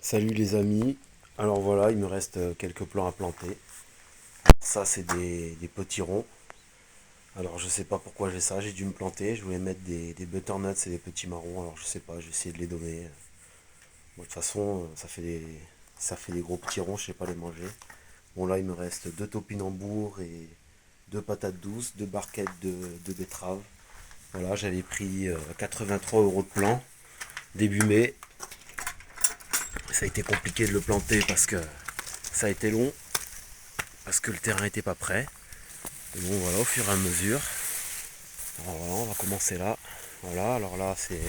Salut les amis, alors voilà, il me reste quelques plants à planter. Ça c'est des potirons. Alors je sais pas pourquoi j'ai ça, j'ai dû me planter. Je voulais mettre des butternuts et des petits marrons, alors je sais pas, j'ai essayé de les donner. Bon, de toute façon, ça fait des gros potirons, je sais pas les manger. Bon là il me reste deux topinambours et deux patates douces, deux barquettes de betteraves. Voilà, j'avais pris 83 euros de plant début mai. Ça a été compliqué de le planter parce que ça a été long, parce que le terrain n'était pas prêt. Et bon voilà, au fur et à mesure. Alors voilà, on va commencer là. Voilà, alors là c'est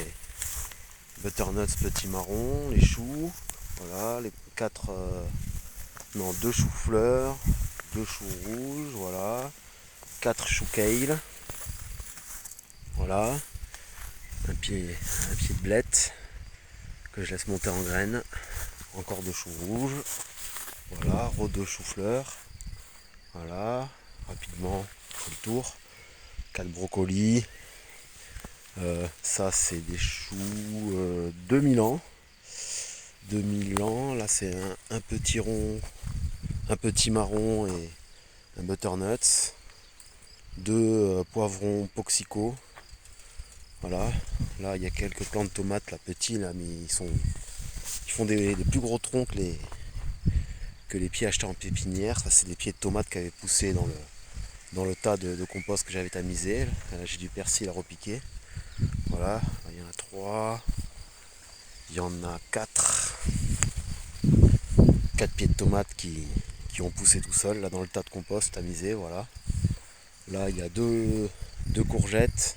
butternuts petits marrons, les choux. Voilà, les quatre. Non, deux choux-fleurs, deux choux rouges, voilà. Quatre choux kale. Voilà. Un pied de blette que je laisse monter en graines. Encore deux choux rouges. Voilà, deux choux-fleurs. Voilà, rapidement, on fait le tour. Quatre brocolis. Ça c'est des choux 2000 ans. 2000 ans, là c'est un petit rond, un petit marron et un butternut. Deux poivrons Poxico. Voilà, là il y a quelques plants de tomates là petits là, mais ils font des plus gros troncs que les pieds achetés en pépinière. Ça c'est des pieds de tomates qui avaient poussé dans le tas de compost que j'avais tamisé. J'ai du persil à repiquer. Voilà, il y en a trois. Il y en a quatre. Quatre pieds de tomates qui ont poussé tout seuls là dans le tas de compost tamisé. Voilà. Là il y a deux courgettes.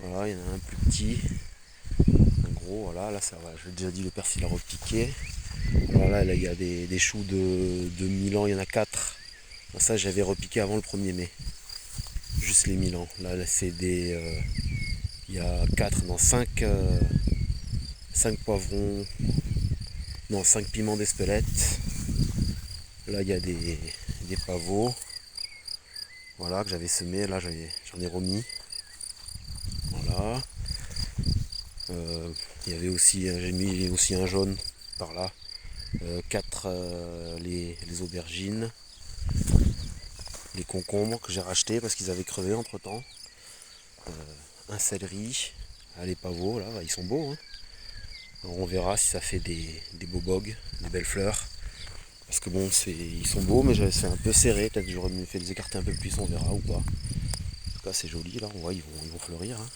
Voilà, il y en a un plus petit, un gros. Voilà, là ça va. J'ai déjà dit le persil à repiquer. Voilà, là il y a des choux de Milan, il y en a quatre. Ça j'avais repiqué avant le 1er mai. Juste les Milan. Là c'est des. Il y a 4, non 5 poivrons. Non, 5 piments d'Espelette. Là, il y a des pavots. Voilà, que j'avais semé. Là, j'en ai remis. Voilà. Il y avait aussi, j'ai mis aussi un jaune par là. 4 les aubergines. Les concombres que j'ai rachetés parce qu'ils avaient crevé entre temps. Un céleri. Ah, les pavots, là, ils sont beaux. Hein. Alors, on verra si ça fait des beaux bogues, des belles fleurs. Parce que bon, ils sont beaux, mais c'est un peu serré. Peut-être que j'aurais mieux fait les écarter un peu plus, on verra ou pas. En tout cas, c'est joli, là, on voit, ils vont fleurir. Hein.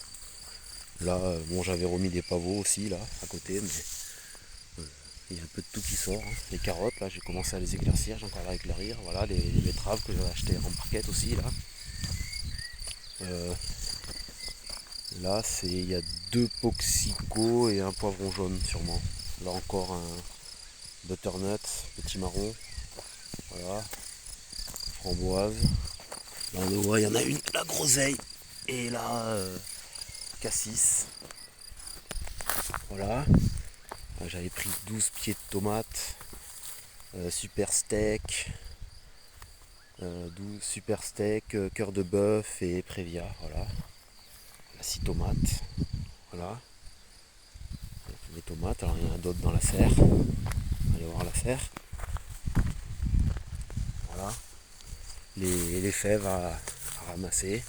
Là, bon, j'avais remis des pavots aussi, là, à côté, mais il y a un peu de tout qui sort. Hein. Les carottes, là, j'ai commencé à les éclaircir, j'ai encore à éclairir. Voilà, les betteraves que j'avais achetées en barquette aussi, là. Euh, Là, il y a deux poxico et un poivron jaune, sûrement. Là, encore un butternut, petit marron. Voilà, framboise. Là, on le voit, il y en a une, la groseille. Et là, cassis. Voilà. J'avais pris 12 pieds de tomates. Super steak. 12 super steak, cœur de bœuf et prévia. Voilà. 6 tomates. Voilà. Les tomates. Alors il y en a d'autres dans la serre. Allez voir la serre. Voilà. Les fèves à ramasser.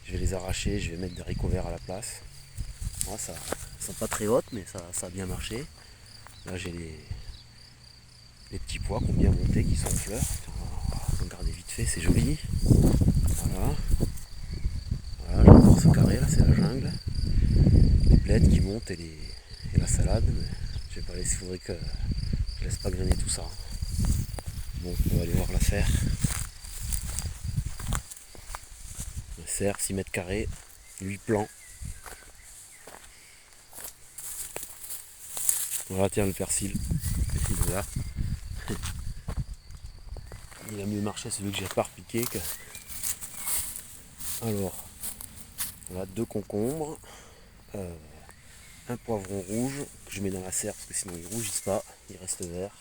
Je vais les arracher, je vais mettre des haricots verts à la place. Voilà, ça, elles sont pas très hautes, mais ça a bien marché. Là j'ai les petits pois qui ont bien monté, qui sont en fleurs. On va regarder vite fait, c'est joli. Voilà. Voilà, j'adore ce carré là, c'est la jungle. Les blettes qui montent et la salade. Mais je vais pas laisser, il faudrait que je laisse pas grainer tout ça. Bon, on va aller voir la serre. La serre, 6 mètres carrés, 8 plans. Voilà, tiens le persil. Il est là. Il a mieux marché celui que j'ai pas repiqué que. Alors, voilà, deux concombres, un poivron rouge que je mets dans la serre parce que sinon ils rougissent pas, ils restent verts.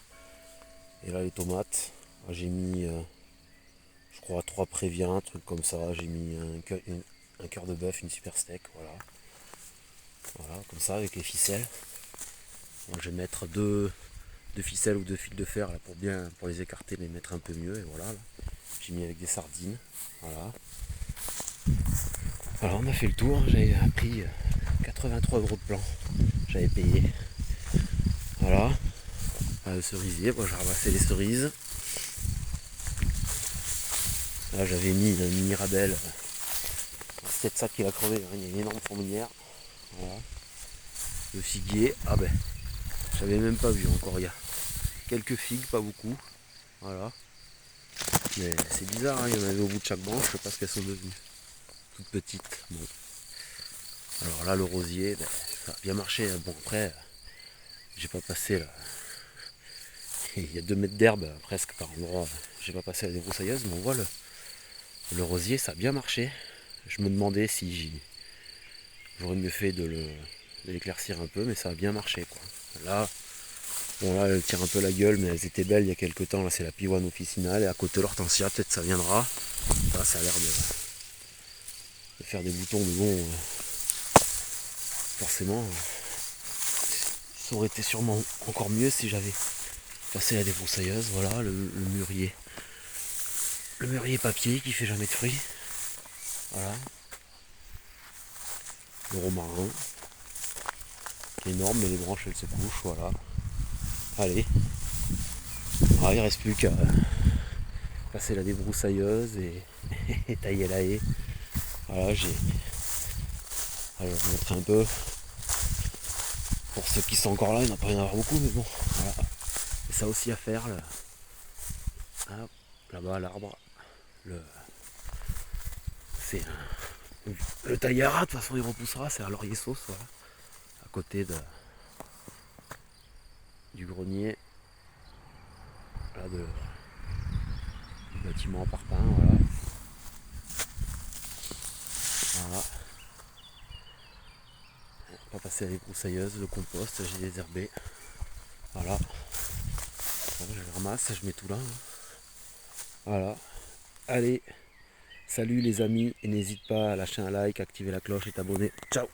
Et là les tomates, j'ai mis je crois 3 préviens, un truc comme ça, j'ai mis un cœur de bœuf, une super steak, voilà, comme ça avec les ficelles. Donc je vais mettre deux de ficelle ou de fil de fer là, pour les écarter, les mettre un peu mieux. Et voilà, j'ai mis avec des sardines. Voilà. Alors on a fait le tour, j'avais pris 83 € de plan. J'avais payé. Voilà. Le cerisier, bon, j'ai ramassé les cerises. Là j'avais mis une Mirabelle. C'est peut-être ça qui a crevé, hein. Il y a une énorme fourmilière. Voilà. Le figuier, ah ben, j'avais même pas vu encore, il y a quelques figues, pas beaucoup. Voilà. Mais c'est bizarre, hein, il y en avait au bout de chaque branche, je sais pas ce qu'elles sont devenues. Toutes petites. Bon. Alors là le rosier, ben, ça a bien marché. Bon après, j'ai pas passé là. Il y a 2 mètres d'herbe presque par endroit. J'ai pas passé la débroussailleuse, mais on voit le rosier, ça a bien marché. Je me demandais si j'aurais mieux fait de l'éclaircir un peu, mais ça a bien marché quoi. Là, bon là elle tire un peu la gueule, mais elles étaient belles il y a quelques temps. Là c'est la pivoine officinale et à côté l'hortensia, peut-être ça viendra. Là, ça a l'air de faire des boutons, mais bon, forcément, ça aurait été sûrement encore mieux si j'avais passé la débroussailleuse. Voilà le mûrier. Le mûrier papier qui fait jamais de fruits. Voilà. Le romarin. Qui est énorme, mais les branches elles se couchent. Voilà. Allez. Alors, il reste plus qu'à passer la débroussailleuse et tailler la haie. Voilà, je vais vous montrer un peu. Pour ceux qui sont encore là, il n'y en a pas y en avoir beaucoup, mais bon. Voilà. Et ça aussi à faire. Là-bas, l'arbre. C'est le taillera, de toute façon il repoussera, c'est à laurier sauce, voilà. À côté du grenier. Là, du bâtiment en parpaing, voilà. Voilà. Pas passer à la débroussailleuse, le compost, j'ai désherbé. Voilà. Voilà, je le ramasse, je mets tout là. Voilà. Allez, salut les amis, et n'hésite pas à lâcher un like, activer la cloche et t'abonner. Ciao!